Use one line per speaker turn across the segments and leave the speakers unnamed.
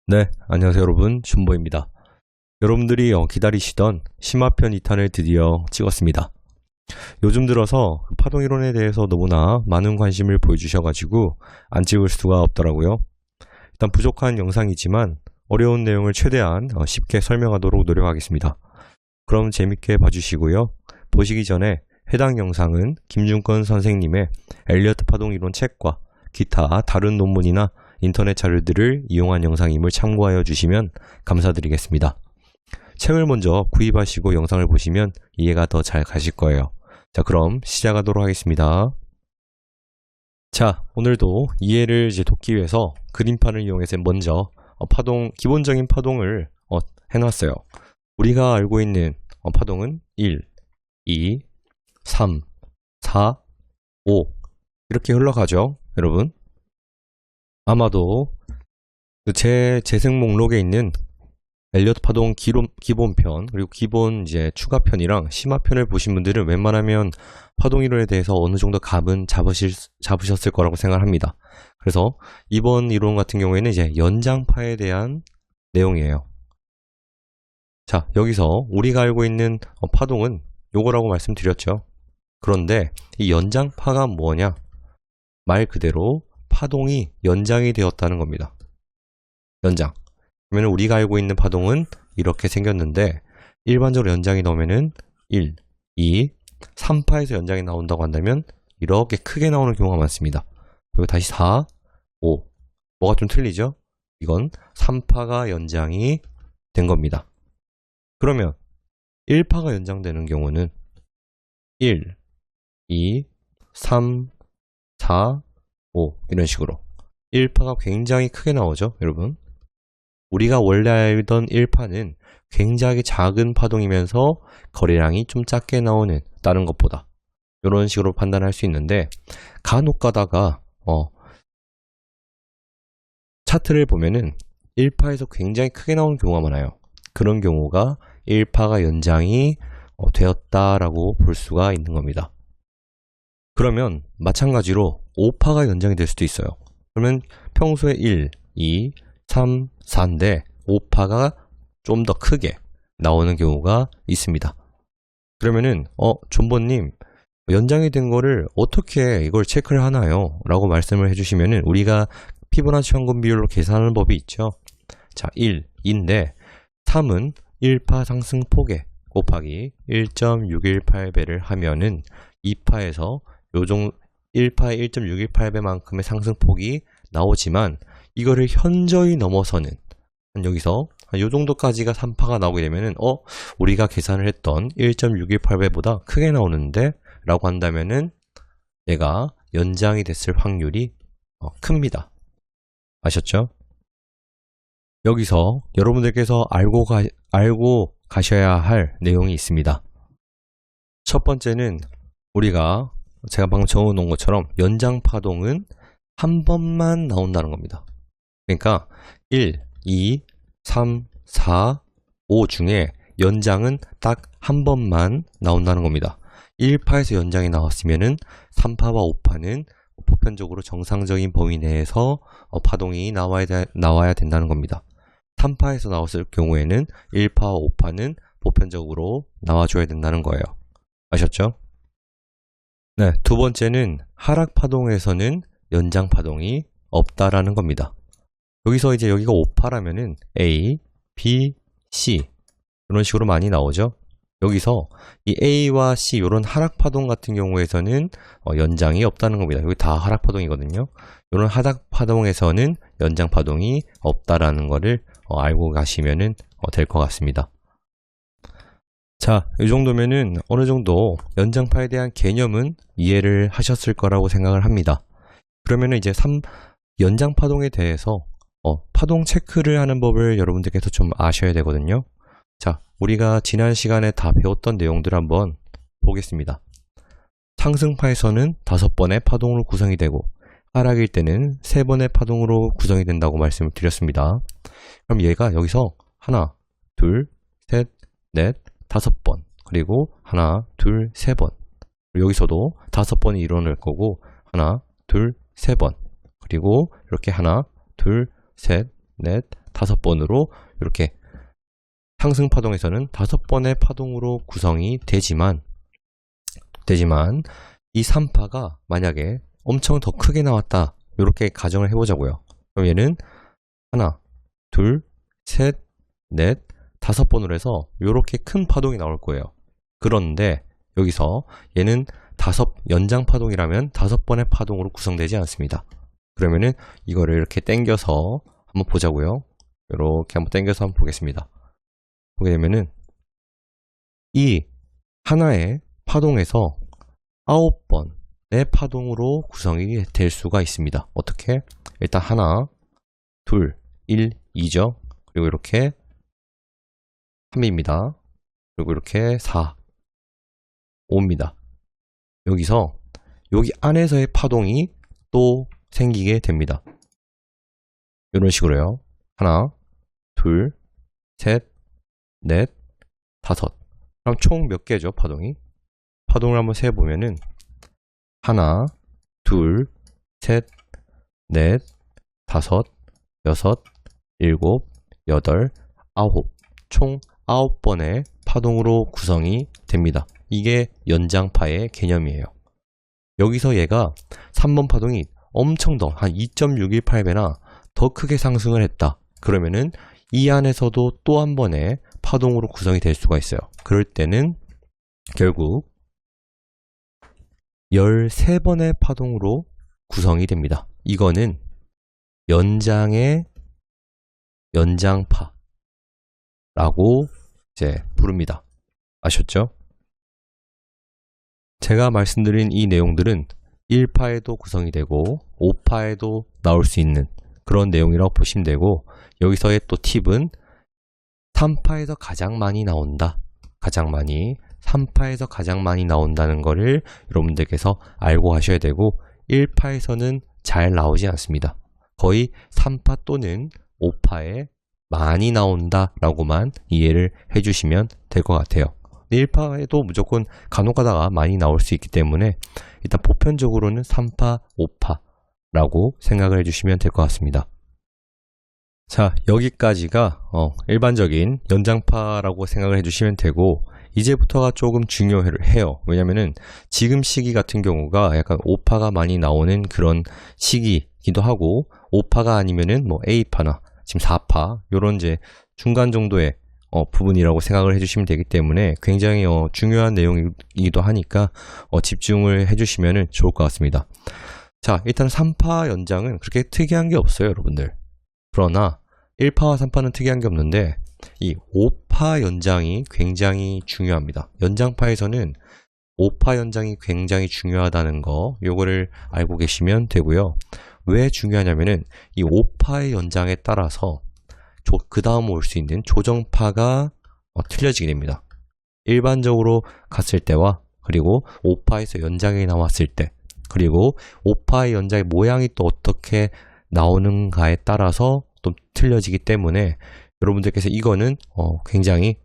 네, 안녕하세요 여러분, 준보입니다. 여러분들이 기다리시던 심화편 2탄을 드디어 찍었습니다. 요즘 들어서 파동이론에 대해서 너무나 많은 관심을 보여주셔가지고 안 찍을 수가 없더라고요. 일단 부족한 영상이지만 어려운 내용을 최대한 쉽게 설명하도록 노력하겠습니다. 그럼 재밌게 봐주시고요. 보시기 전에 해당 영상은 김준권 선생님의 엘리어트 파동이론 책과 기타 다른 논문이나 인터넷 자료들을 이용한 영상임을 참고하여 주시면 감사드리겠습니다. 책을 먼저 구입하시고 영상을 보시면 이해가 더 잘 가실 거예요. 자, 그럼 시작하도록 하겠습니다. 자, 오늘도 이해를 돕기 위해서 그림판을 이용해서 먼저 기본적인 파동을 해놨어요. 우리가 알고 있는 파동은 1, 2, 3, 4, 5 이렇게 흘러가죠, 여러분. 아마도 제 재생 목록에 있는 엘리어트 파동 기본편 그리고 기본 추가편이랑 심화편을 보신 분들은 웬만하면 파동 이론에 대해서 어느 정도 감은 잡으셨을 거라고 생각합니다. 그래서 이번 이론 같은 경우에는 연장파에 대한 내용이에요. 자, 여기서 우리가 알고 있는 파동은 요거라고 말씀드렸죠. 그런데 이 연장파가 뭐냐? 말 그대로 파동이 연장이 되었다는 겁니다. 연장. 그러면 우리가 알고 있는 파동은 이렇게 생겼는데 일반적으로 연장이 나오면은 1, 2, 3파에서 연장이 나온다고 한다면 이렇게 크게 나오는 경우가 많습니다. 그리고 다시 4, 5. 뭐가 좀 틀리죠? 이건 3파가 연장이 된 겁니다. 그러면 1파가 연장되는 경우는 1, 2, 3, 4, 5 이런 식으로 1파가 굉장히 크게 나오죠, 여러분. 우리가 원래 알던 1파는 굉장히 작은 파동이면서 거리량이 좀 작게 나오는 다른 것보다 이런 식으로 판단할 수 있는데 간혹 가다가 차트를 보면은 1파에서 굉장히 크게 나오는 경우가 많아요. 그런 경우가 1파가 연장이 되었다라고 볼 수가 있는 겁니다. 그러면 마찬가지로 5파가 연장이 될 수도 있어요. 그러면 평소에 1, 2, 3, 4인데 5파가 좀 더 크게 나오는 경우가 있습니다. 그러면은 존버님 연장이 된 거를 어떻게 이걸 체크를 하나요? 라고 말씀을 해주시면은 우리가 피보나치 황금 비율로 계산하는 법이 있죠. 자, 1인데 3은 1파 상승폭에 곱하기 1.618배를 하면은 2파에서 요정 1파의 1.618배만큼의 상승폭이 나오지만 이거를 현저히 넘어서는 여기서 요 정도까지가 3파가 나오게 되면은 우리가 계산을 했던 1.618배보다 크게 나오는데 라고 한다면은 얘가 연장이 됐을 확률이 큽니다. 아셨죠? 여기서 여러분들께서 알고 가셔야 할 내용이 있습니다. 첫 번째는 우리가 제가 방금 적어놓은 것처럼 연장 파동은 한 번만 나온다는 겁니다. 그러니까 1, 2, 3, 4, 5 중에 연장은 딱 한 번만 나온다는 겁니다. 1파에서 연장이 나왔으면은 3파와 5파는 보편적으로 정상적인 범위 내에서 파동이 나와야 된다는 겁니다. 3파에서 나왔을 경우에는 1파와 5파는 보편적으로 나와줘야 된다는 거예요. 아셨죠? 네, 두 번째는 하락 파동에서는 연장 파동이 없다라는 겁니다. 여기서 여기가 5파라면은 A, B, C 이런 식으로 많이 나오죠. 여기서 이 A와 C 이런 하락 파동 같은 경우에서는 연장이 없다는 겁니다. 여기 다 하락 파동이거든요. 이런 하락 파동에서는 연장 파동이 없다라는 거를 알고 가시면은 될 것 같습니다. 자, 이 정도면은 어느 정도 연장파에 대한 개념은 이해를 하셨을 거라고 생각을 합니다. 그러면은 연장 파동에 대해서 파동 체크를 하는 법을 여러분들께서 좀 아셔야 되거든요. 자, 우리가 지난 시간에 다 배웠던 내용들 한번 보겠습니다. 상승파에서는 5번의 파동으로 구성이 되고 하락일 때는 3번의 파동으로 구성이 된다고 말씀을 드렸습니다. 그럼 얘가 여기서 하나, 둘, 셋, 넷, 5번 그리고 하나, 둘, 3번 여기서도 5번이 일어날 거고 하나, 둘, 3번 그리고 이렇게 하나, 둘, 셋, 넷, 5번으로 이렇게 상승 파동에서는 5번의 파동으로 구성이 되지만 이 3파가 만약에 엄청 더 크게 나왔다. 이렇게 가정을 해보자고요. 그럼 얘는 하나, 둘, 셋, 넷, 5번으로 해서 이렇게 큰 파동이 나올 거예요. 그런데 여기서 얘는 연장 파동이라면 5번의 파동으로 구성되지 않습니다. 그러면은 이거를 이렇게 당겨서 한번 보자고요. 이렇게 한번 당겨서 한번 보겠습니다. 보게 되면은 이 하나의 파동에서 9번의 파동으로 구성이 될 수가 있습니다. 어떻게? 일단 하나, 둘, 1, 2죠. 그리고 이렇게 3입니다. 그리고 이렇게 4, 5입니다. 여기서 여기 안에서의 파동이 또 생기게 됩니다. 이런 식으로요. 하나, 둘, 셋, 넷, 5. 그럼 총 몇 개죠, 파동이? 파동을 한번 세보면은 하나, 둘, 셋, 넷, 5, 6, 7, 8, 9. 총 9번의 파동으로 구성이 됩니다. 이게 연장파의 개념이에요. 여기서 얘가 3번 파동이 엄청 더 한 2.618배나 더 크게 상승을 했다. 그러면은 이 안에서도 또 한 번의 파동으로 구성이 될 수가 있어요. 그럴 때는 결국 13번의 파동으로 구성이 됩니다. 이거는 연장의 연장파라고 이제 부릅니다. 아셨죠? 제가 말씀드린 이 내용들은 1파에도 구성이 되고 5파에도 나올 수 있는 그런 내용이라고 보시면 되고, 여기서의 또 팁은 3파에서 가장 많이 나온다. 3파에서 가장 많이 나온다는 거를 여러분들께서 알고 가셔야 되고, 1파에서는 잘 나오지 않습니다. 거의 3파 또는 5파에 많이 나온다 라고만 이해를 해주시면 될 것 같아요. 1파에도 무조건 간혹가다가 많이 나올 수 있기 때문에 일단 보편적으로는 3파, 5파라고 생각을 해주시면 될 것 같습니다. 자, 여기까지가 일반적인 연장파라고 생각을 해주시면 되고, 이제부터가 조금 중요해요. 왜냐면은 지금 시기 같은 경우가 약간 5파가 많이 나오는 그런 시기이기도 하고, 5파가 아니면은 뭐 A파나 지금 4파 요런 이제 중간 정도의 부분이라고 생각을 해주시면 되기 때문에 굉장히 중요한 내용이기도 하니까 집중을 해주시면 좋을 것 같습니다. 자, 일단 3파 연장은 그렇게 특이한 게 없어요, 여러분들. 그러나 1파와 3파는 특이한 게 없는데 이 5파 연장이 굉장히 중요합니다. 연장파에서는 5파 연장이 굉장히 중요하다는 거, 요거를 알고 계시면 되고요. 왜 중요하냐면은 이 5파의 연장에 따라서 그 다음 올 수 있는 조정파가 틀려지게 됩니다. 일반적으로 갔을 때와 그리고 5파에서 연장이 나왔을 때, 그리고 5파의 연장의 모양이 또 어떻게 나오는가에 따라서 또 틀려지기 때문에 여러분들께서 이거는 굉장히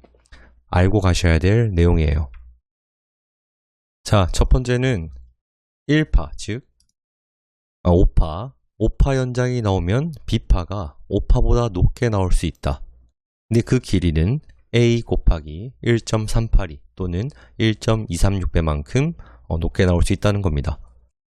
알고 가셔야 될 내용이에요. 자, 첫 번째는 1파, 즉 5파 연장이 나오면 B파가 5파보다 높게 나올 수 있다. 근데 그 길이는 A 곱하기 1.382 또는 1.236배만큼 높게 나올 수 있다는 겁니다.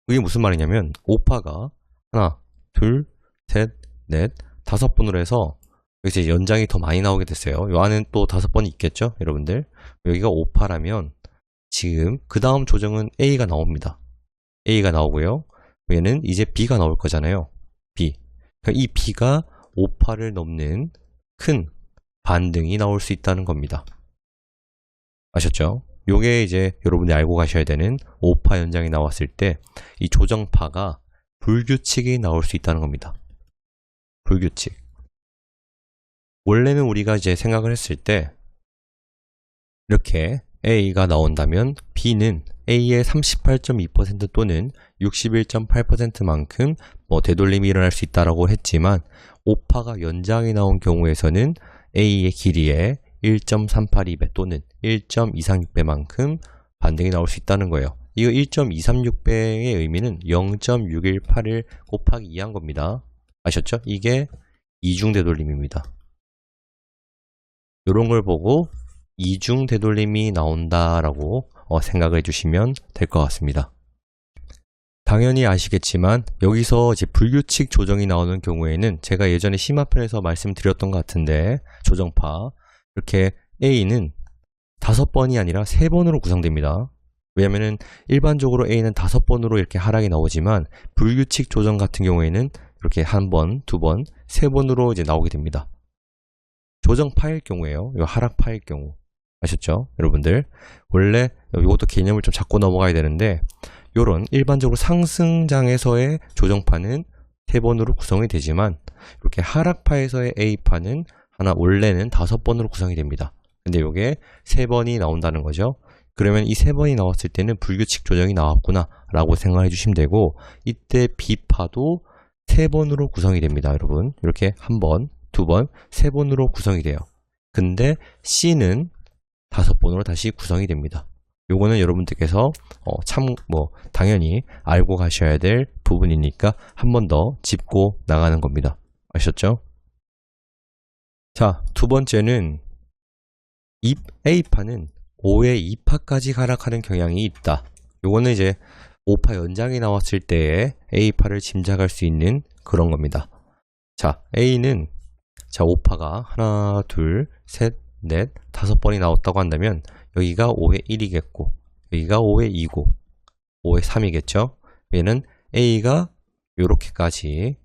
그게 무슨 말이냐면 5파가 하나, 둘, 셋, 넷, 5번으로 해서 여기서 연장이 더 많이 나오게 됐어요. 요 안에는 또 5번이 있겠죠, 여러분들? 여기가 5파라면 지금 그 다음 조정은 A가 나옵니다. A가 나오고요. 얘는 이제 B가 나올 거잖아요. B. 그러니까 이 B가 5파를 넘는 큰 반등이 나올 수 있다는 겁니다. 아셨죠? 요게 이제 여러분이 알고 가셔야 되는 5파 연장이 나왔을 때 이 조정파가 불규칙이 나올 수 있다는 겁니다. 불규칙. 원래는 우리가 이제 생각을 했을 때 이렇게 A가 나온다면 B는 A의 38.2% 또는 61.8%만큼 되돌림이 일어날 수 있다고 했지만 5파가 연장이 나온 경우에서는 A의 길이에 1.382배 또는 1.236배만큼 반등이 나올 수 있다는 거예요. 이거 1.236배의 의미는 0.618을 곱하기 2한 겁니다. 아셨죠? 이게 이중 되돌림입니다. 이런 걸 보고 이중 되돌림이 나온다라고 생각을 해주시면 될 것 같습니다. 당연히 아시겠지만 여기서 이제 불규칙 조정이 나오는 경우에는 제가 예전에 심화편에서 말씀드렸던 것 같은데 조정파 이렇게 A는 5번이 아니라 3번으로 구성됩니다. 왜냐면은 일반적으로 A는 5번으로 이렇게 하락이 나오지만 불규칙 조정 같은 경우에는 이렇게 1번, 2번, 3번으로 이제 나오게 됩니다. 조정파일 경우에요. 이 하락파일 경우. 아셨죠? 여러분들. 원래 이것도 개념을 좀 잡고 넘어가야 되는데 요런 일반적으로 상승장에서의 조정파는 3번으로 구성이 되지만 이렇게 하락파에서의 A파는 원래는 5번으로 구성이 됩니다. 근데 이게 3번이 나온다는 거죠. 그러면 이 3번이 나왔을 때는 불규칙 조정이 나왔구나 라고 생각해 주시면 되고 이때 B파도 3번으로 구성이 됩니다. 여러분 이렇게 1번, 2번, 3번으로 구성이 돼요. 근데 C는 5번으로 다시 구성이 됩니다. 요거는 여러분들께서 당연히 알고 가셔야 될 부분이니까 한 번 더 짚고 나가는 겁니다. 아셨죠? 자, 두 번째는 A파는 5의 2파까지 하락하는 경향이 있다. 요거는 이제 5파 연장이 나왔을 때의 A파를 짐작할 수 있는 그런 겁니다. 자, A는 5파가 하나, 둘, 셋, 넷, 5번이 나왔다고 한다면 여기가 5의 1이겠고 여기가 5의 2고 5의 3이겠죠. 얘는 A가 요렇게까지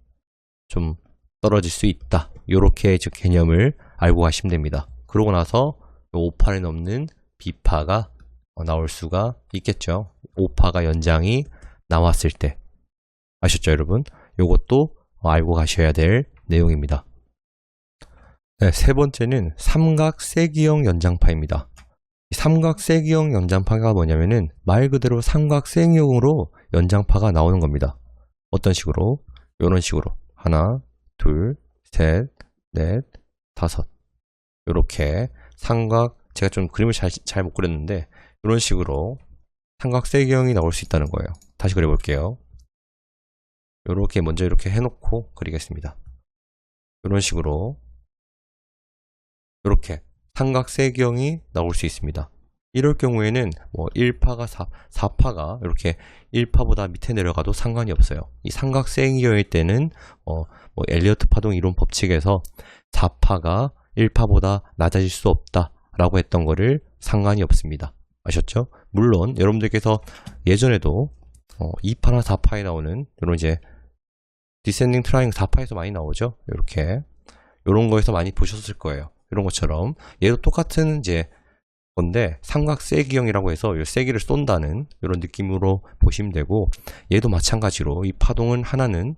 좀 떨어질 수 있다. 요렇게 개념을 알고 가시면 됩니다. 그러고 나서 5파를 넘는 B파가 나올 수가 있겠죠. 5파가 연장이 나왔을 때. 아셨죠, 여러분? 요것도 알고 가셔야 될 내용입니다. 네, 세 번째는 삼각세기형 연장파입니다. 삼각세기형 연장파가 뭐냐면은 말 그대로 삼각세기형으로 연장파가 나오는 겁니다. 어떤 식으로? 이런 식으로 하나, 둘, 셋, 넷, 5 이렇게 제가 좀 그림을 잘 못 그렸는데 이런 식으로 삼각세기형이 나올 수 있다는 거예요. 다시 그려볼게요. 이렇게 먼저 이렇게 해놓고 그리겠습니다. 이런 식으로 이렇게 삼각세기형이 나올 수 있습니다. 이럴 경우에는 1파가 4파가 이렇게 1파보다 밑에 내려가도 상관이 없어요. 이 삼각세기형일 때는 엘리어트 파동 이론 법칙에서 4파가 1파보다 낮아질 수 없다 라고 했던 거를 상관이 없습니다. 아셨죠? 물론 여러분들께서 예전에도 2파나 4파에 나오는 이런 이제 디센딩 트라이앵글 4파에서 많이 나오죠. 이렇게 이런 거에서 많이 보셨을 거예요. 이런 것처럼 얘도 똑같은 이제 건데 삼각세기형이라고 해서 이 세기를 쏜다는 이런 느낌으로 보시면 되고 얘도 마찬가지로 이 파동은 하나는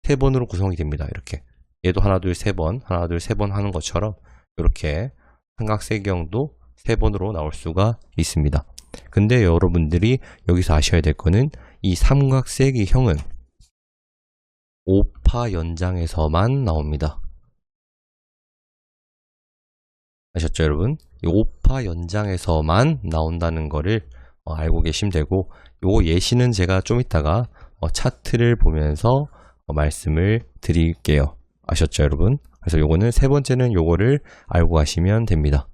3번으로 구성이 됩니다. 이렇게 얘도 하나 둘 세 번 하나 둘 세 번 하는 것처럼 이렇게 삼각세기형도 3번으로 나올 수가 있습니다. 근데 여러분들이 여기서 아셔야 될 거는 이 삼각세기형은 5파 연장에서만 나옵니다. 아셨죠, 여러분? 이 5파 연장에서만 나온다는 거를 알고 계시면 되고, 요 예시는 제가 좀 이따가 차트를 보면서 말씀을 드릴게요. 아셨죠, 여러분? 그래서 요거는 세 번째는 요거를 알고 가시면 됩니다.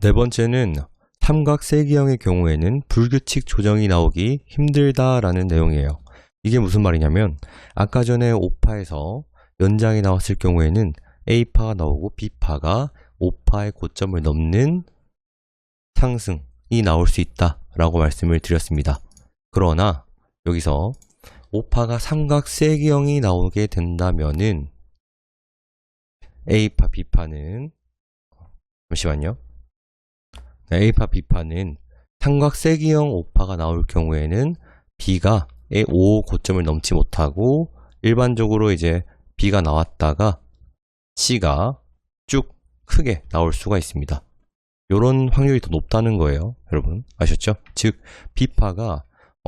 네 번째는 삼각세기형의 경우에는 불규칙 조정이 나오기 힘들다라는 내용이에요. 이게 무슨 말이냐면 아까 전에 5파에서 연장이 나왔을 경우에는 A파가 나오고 B파가 5파의 고점을 넘는 상승이 나올 수 있다라고 말씀을 드렸습니다. 그러나 여기서 5파가 삼각세기형이 나오게 된다면은 A파, B파는 잠시만요. A파, B파는 삼각세기형 5파가 나올 경우에는 B가 5 고점을 넘지 못하고 일반적으로 이제 B가 나왔다가 C가 쭉 크게 나올 수가 있습니다. 이런 확률이 더 높다는 거예요. 여러분 아셨죠? 즉 B파가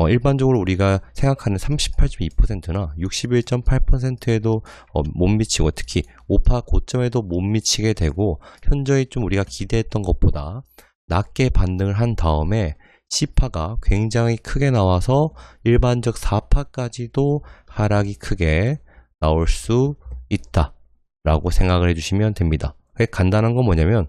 일반적으로 우리가 생각하는 38.2%나 61.8%에도 못 미치고 특히 5파 고점에도 못 미치게 되고 현저히 좀 우리가 기대했던 것보다 낮게 반등을 한 다음에 C파가 굉장히 크게 나와서 일반적 4파까지도 하락이 크게 나올 수 있다 라고 생각을 해주시면 됩니다. 간단한 건 뭐냐면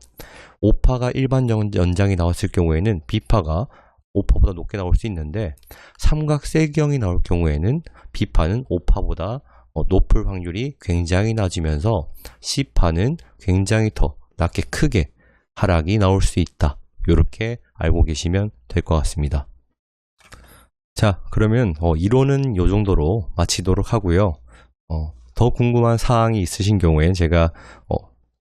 O파가 일반 연장이 나왔을 경우에는 B파가 O파보다 높게 나올 수 있는데 삼각세경이 나올 경우에는 B파는 O파보다 높을 확률이 굉장히 낮으면서 C파는 굉장히 더 낮게 크게 하락이 나올 수 있다. 이렇게 알고 계시면 될 것 같습니다. 자, 그러면 이론은 이 정도로 마치도록 하고요. 더 궁금한 사항이 있으신 경우에는 제가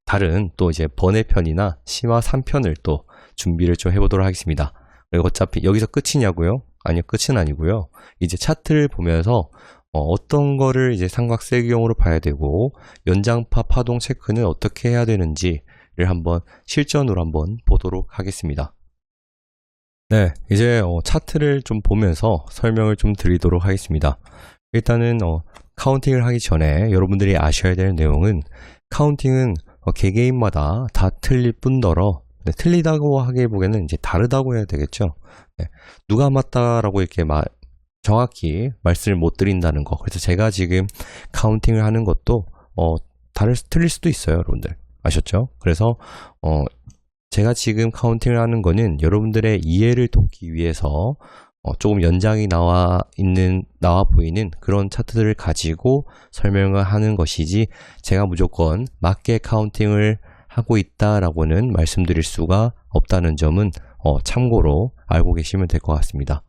다른 또 이제 번외편이나 심화 3편을 또 준비를 좀 해보도록 하겠습니다. 그리고 어차피 여기서 끝이냐고요? 아니요, 끝은 아니고요. 이제 차트를 보면서 어떤 거를 이제 삼각세경으로 봐야 되고 연장파 파동 체크는 어떻게 해야 되는지를 한번 실전으로 한번 보도록 하겠습니다. 네, 이제 차트를 좀 보면서 설명을 좀 드리도록 하겠습니다. 일단은 카운팅을 하기 전에 여러분들이 아셔야 되는 내용은 카운팅은 개개인마다 다 틀릴 뿐더러 틀리다고 하기보기에는 이제 다르다고 해야 되겠죠. 네, 누가 맞다라고 이렇게 정확히 말씀을 못 드린다는 거. 그래서 제가 지금 카운팅을 하는 것도 틀릴 수도 있어요, 여러분들. 아셨죠? 그래서 제가 지금 카운팅을 하는 거는 여러분들의 이해를 돕기 위해서 조금 연장이 나와 보이는 그런 차트들을 가지고 설명을 하는 것이지 제가 무조건 맞게 카운팅을 하고 있다라고는 말씀드릴 수가 없다는 점은 참고로 알고 계시면 될 것 같습니다.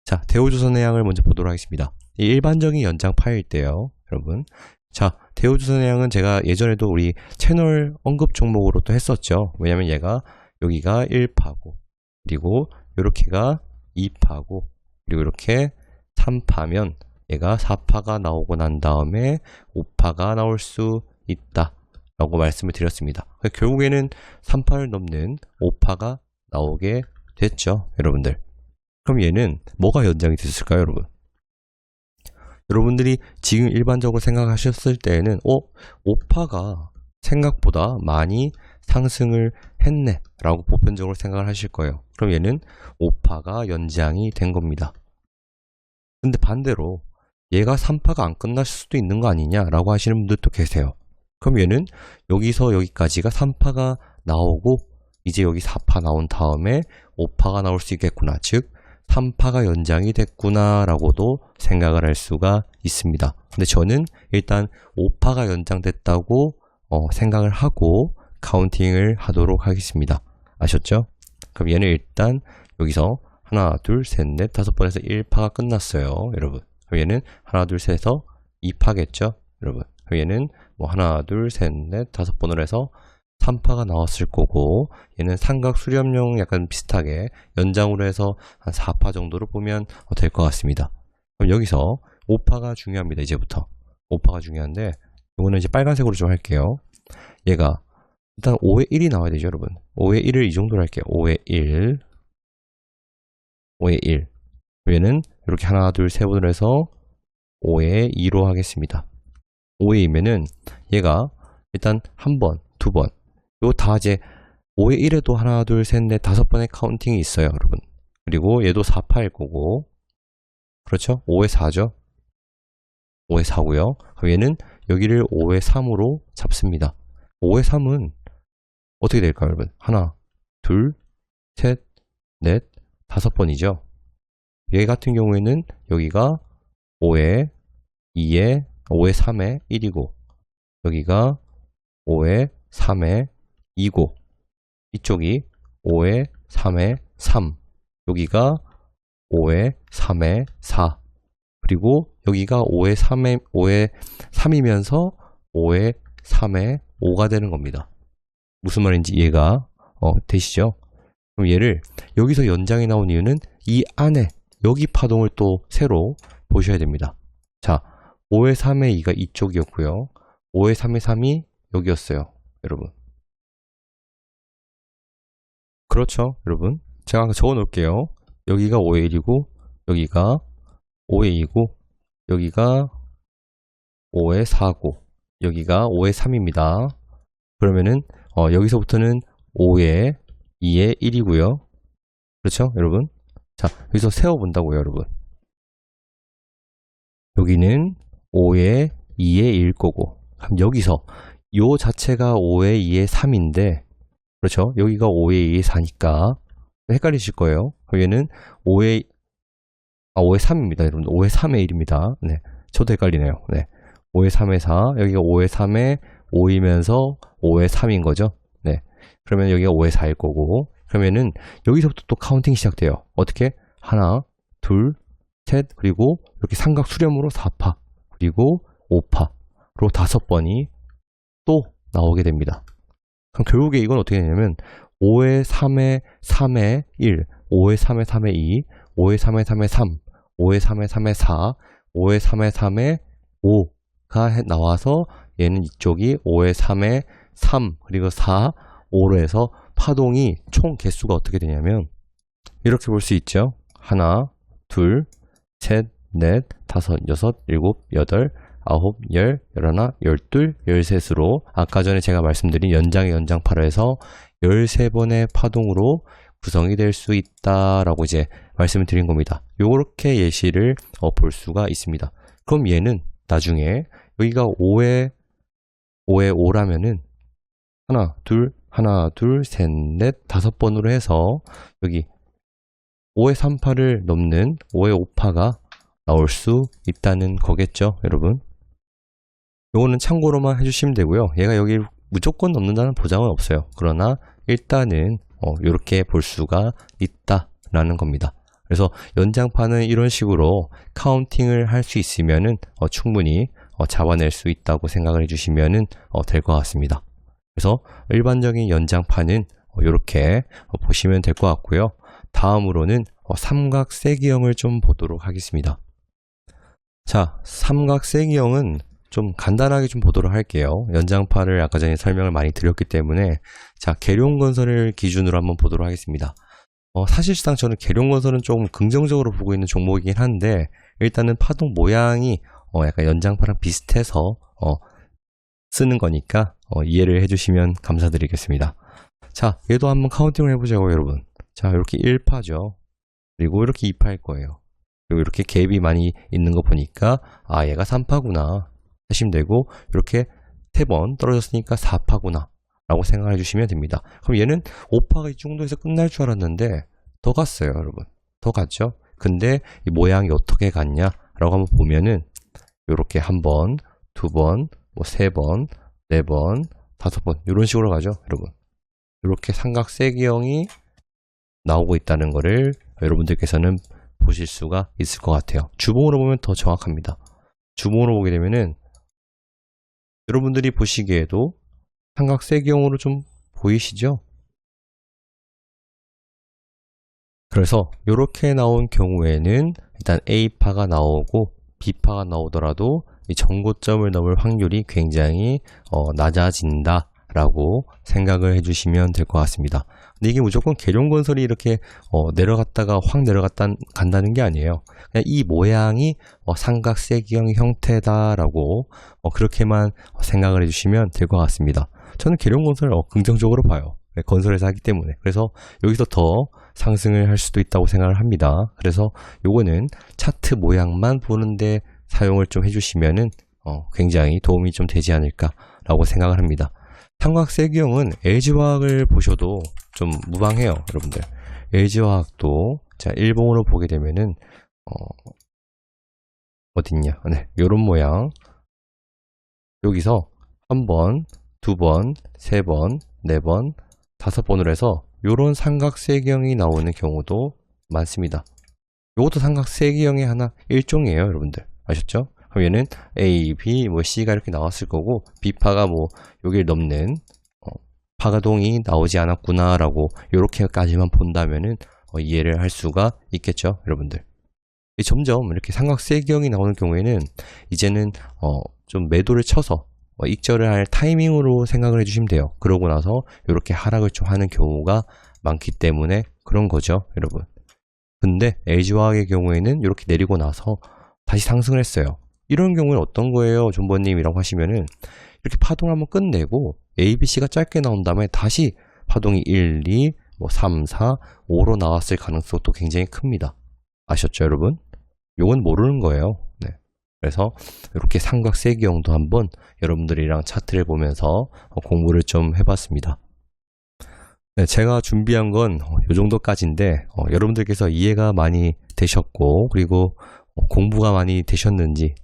자, 대우조선해양을 먼저 보도록 하겠습니다. 이 일반적인 연장파일 때요, 여러분. 자, 대우조선해양은 제가 예전에도 우리 채널 언급 종목으로 또 했었죠. 왜냐면 얘가 여기가 1파고 그리고 이렇게가 2파고 그리고 이렇게 3파면 얘가 4파가 나오고 난 다음에 5파가 나올 수 있다 라고 말씀을 드렸습니다. 결국에는 3파를 넘는 5파가 나오게 됐죠, 여러분들. 그럼 얘는 뭐가 연장이 됐을까요, 여러분? 여러분들이 지금 일반적으로 생각하셨을 때에는 5파가 생각보다 많이 상승을 했네 라고 보편적으로 생각을 하실 거예요. 그럼 얘는 5파가 연장이 된 겁니다. 근데 반대로 얘가 3파가 안 끝났을 수도 있는 거 아니냐 라고 하시는 분들도 계세요. 그럼 얘는 여기서 여기까지가 3파가 나오고 이제 여기 4파 나온 다음에 5파가 나올 수 있겠구나. 즉 3파가 연장이 됐구나 라고도 생각을 할 수가 있습니다. 근데 저는 일단 5파가 연장됐다고 생각을 하고 카운팅을 하도록 하겠습니다. 아셨죠? 그럼 얘는 일단 여기서 하나, 둘, 셋, 넷, 5번에서 1파가 끝났어요, 여러분. 그럼 얘는 하나, 둘, 셋에서 2파겠죠, 여러분. 그럼 얘는 뭐 하나, 둘, 셋, 넷, 5번으로 해서 3파가 나왔을 거고 얘는 삼각 수렴용 약간 비슷하게 연장으로 해서 한 4파 정도로 보면 될 것 같습니다. 그럼 여기서 5파가 중요합니다. 이제부터 5파가 중요한데 이거는 이제 빨간색으로 좀 할게요. 얘가 일단 5의 1이 나와야 되죠, 여러분. 5의 1을 이 정도로 할게요. 5의 1 5의 1 얘는 이렇게 하나, 둘, 세 번으로 해서 5의 2로 하겠습니다. 5의 2면은 얘가 일단 한 번, 두 번 요 다 이제 5의 1에도 하나, 둘, 셋, 넷, 5번의 카운팅이 있어요, 여러분. 그리고 얘도 4파일 거고 그렇죠? 5의 4죠? 5의 4고요. 그럼 얘는 여기를 5의 3으로 잡습니다. 5의 3은 어떻게 될까요, 여러분? 하나, 둘, 셋, 넷, 5번이죠. 얘 같은 경우에는 여기가 5의 2에 5의 3에 1이고 여기가 5의 3에 2고 이쪽이 5의 3에 3 여기가 5의 3에 4 그리고 여기가 5의 3이면서 5의 3에 5가 되는 겁니다. 무슨 말인지 이해가 되시죠? 그럼 얘를 여기서 연장이 나온 이유는 이 안에 여기 파동을 또 새로 보셔야 됩니다. 자, 5의 3의 2가 이쪽이었고요. 5의 3의 3이 여기였어요, 여러분. 그렇죠, 여러분. 제가 적어 놓을게요. 여기가 5의 1이고 여기가 5의 2고 여기가 5의 4고 여기가 5의 3입니다. 그러면은 여기서부터는 5의 2의 1이고요. 그렇죠, 여러분? 자, 여기서 세워본다고요, 여러분. 여기는 5의 2의 1 거고 그럼 여기서 요 자체가 5의 2의 3인데, 그렇죠? 여기가 5의 2의 4니까 헷갈리실 거예요. 얘는 5의 3입니다. 여러분, 5의 3의 1입니다. 네. 저도 헷갈리네요. 네. 5의 3의 4, 여기가 5의 3의 5이면서 5의 3인 거죠. 네. 그러면 여기가 5의 4일 거고, 그러면은 여기서부터 또 카운팅이 시작돼요. 어떻게? 하나, 둘, 셋, 그리고 이렇게 삼각 수렴으로 4파, 그리고 5파로 5번이 또 나오게 됩니다. 그럼 결국에 이건 어떻게 되냐면 5의 3의 3의 1, 5의 3의 3의 2, 5의 3의 3의 3, 5의 3의 3의 4, 5의 3의 3의 5가 나와서 얘는 이쪽이 5의 3의 3, 그리고 4, 5로 해서 파동이 총 개수가 어떻게 되냐면 이렇게 볼 수 있죠. 하나, 둘, 셋, 넷, 다섯, 여섯, 일곱, 여덟, 아홉, 열, 열하나, 열둘, 열셋으로 아까 전에 제가 말씀드린 연장의 연장파로 해서 13번의 파동으로 구성이 될 수 있다라고 이제 말씀을 드린 겁니다. 요렇게 예시를 볼 수가 있습니다. 그럼 얘는 나중에 여기가 5의 5라면은 하나, 둘, 셋, 넷, 5번으로 해서 여기 5의 3파를 넘는 5의 5파가 나올 수 있다는 거겠죠, 여러분. 요거는 참고로만 해주시면 되고요. 얘가 여기 무조건 넘는다는 보장은 없어요. 그러나 일단은 이렇게 볼 수가 있다라는 겁니다. 그래서 연장파는 이런 식으로 카운팅을 할 수 있으면은 충분히 잡아낼 수 있다고 생각을 해주시면은 될 것 같습니다. 그래서 일반적인 연장파는 이렇게 보시면 될 것 같고요. 다음으로는 삼각세기형을 좀 보도록 하겠습니다. 자, 삼각세기형은 좀 간단하게 좀 보도록 할게요. 연장파를 아까 전에 설명을 많이 드렸기 때문에 자, 계룡건설을 기준으로 한번 보도록 하겠습니다. 사실상 저는 계룡건설은 조금 긍정적으로 보고 있는 종목이긴 한데 일단은 파동 모양이 약간 연장파랑 비슷해서 쓰는 거니까 이해를 해주시면 감사드리겠습니다. 자, 얘도 한번 카운팅을 해보자고요, 여러분. 자, 이렇게 1파죠. 그리고 이렇게 2파일 거예요. 그리고 이렇게 갭이 많이 있는 거 보니까 아, 얘가 3파구나 하시면 되고 이렇게 3번 떨어졌으니까 4파구나 라고 생각해 주시면 됩니다. 그럼 얘는 5파가 이 정도에서 끝날 줄 알았는데 더 갔어요, 여러분. 더 갔죠? 근데 이 모양이 어떻게 갔냐 라고 한번 보면은 이렇게 1번, 2번, 뭐 3번, 4번, 5번 이런 식으로 가죠, 여러분. 이렇게 삼각세기형이 나오고 있다는 거를 여러분들께서는 보실 수가 있을 것 같아요. 주봉으로 보면 더 정확합니다. 주봉으로 보게 되면은 여러분들이 보시기에도 삼각세기형으로 좀 보이시죠? 그래서 이렇게 나온 경우에는 일단 A파가 나오고 B파가 나오더라도 이 전고점을 넘을 확률이 굉장히 낮아진다 라고 생각을 해주시면 될 것 같습니다. 근데 이게 무조건 계룡건설이 이렇게 내려갔다가 확 간다는 게 아니에요. 그냥 이 모양이 삼각세기형 형태다라고 그렇게만 생각을 해주시면 될 것 같습니다. 저는 계룡건설 긍정적으로 봐요. 건설회사 하기 때문에. 그래서 여기서 더 상승을 할 수도 있다고 생각을 합니다. 그래서 요거는 차트 모양만 보는데 사용을 좀 해주시면은 굉장히 도움이 좀 되지 않을까라고 생각을 합니다. 삼각세기형은 LG화학을 보셔도 좀 무방해요, 여러분들. LG화학도 자, 일봉으로 보게 되면은 어딨냐? 네, 요런 모양. 여기서 1번, 2번, 3번, 4번, 5번으로 해서 요런 삼각세기형이 나오는 경우도 많습니다. 요것도 삼각세기형의 하나 일종이에요, 여러분들. 아셨죠? 그럼 얘는 A, B, 뭐 C가 이렇게 나왔을 거고 B파가 뭐 여기를 넘는 파가동이 나오지 않았구나 라고 이렇게까지만 본다면은 이해를 할 수가 있겠죠, 여러분들. 점점 이렇게 삼각세기형이 나오는 경우에는 이제는 좀 매도를 쳐서 익절을 할 타이밍으로 생각을 해주시면 돼요. 그러고 나서 이렇게 하락을 좀 하는 경우가 많기 때문에 그런 거죠, 여러분. 근데 LG화학의 경우에는 이렇게 내리고 나서 다시 상승을 했어요. 이런 경우는 어떤 거예요, 존버님이라고 하시면은 이렇게 파동을 한번 끝내고 A, B, C가 짧게 나온 다음에 다시 파동이 1, 2, 뭐 3, 4, 5로 나왔을 가능성도 굉장히 큽니다. 아셨죠, 여러분? 요건 모르는 거예요. 네. 그래서 이렇게 삼각세기형도 한번 여러분들이랑 차트를 보면서 공부를 좀 해봤습니다. 네, 제가 준비한 건 이 정도까지인데 여러분들께서 이해가 많이 되셨고 그리고 공부가 많이 되셨는지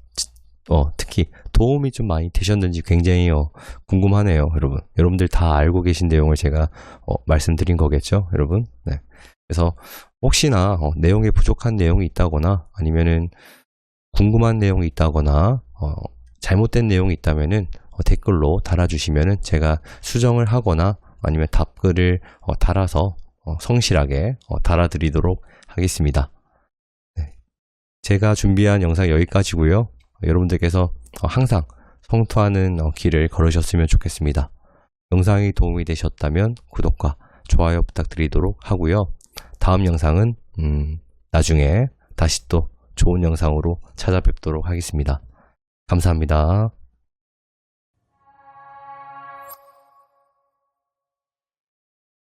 특히 도움이 좀 많이 되셨는지 굉장히 궁금하네요. 여러분들 다 알고 계신 내용을 제가 말씀드린 거겠죠, 여러분? 네. 그래서 혹시나 내용에 부족한 내용이 있다거나 아니면은 궁금한 내용이 있다거나 잘못된 내용이 있다면은 댓글로 달아주시면은 제가 수정을 하거나 아니면 답글을 달아서 성실하게 달아드리도록 하겠습니다. 네. 제가 준비한 영상 여기까지고요. 여러분들께서 항상 성투하는 길을 걸으셨으면 좋겠습니다. 영상이 도움이 되셨다면 구독과 좋아요 부탁드리도록 하고요. 다음 영상은 나중에 다시 또 좋은 영상으로 찾아뵙도록 하겠습니다. 감사합니다.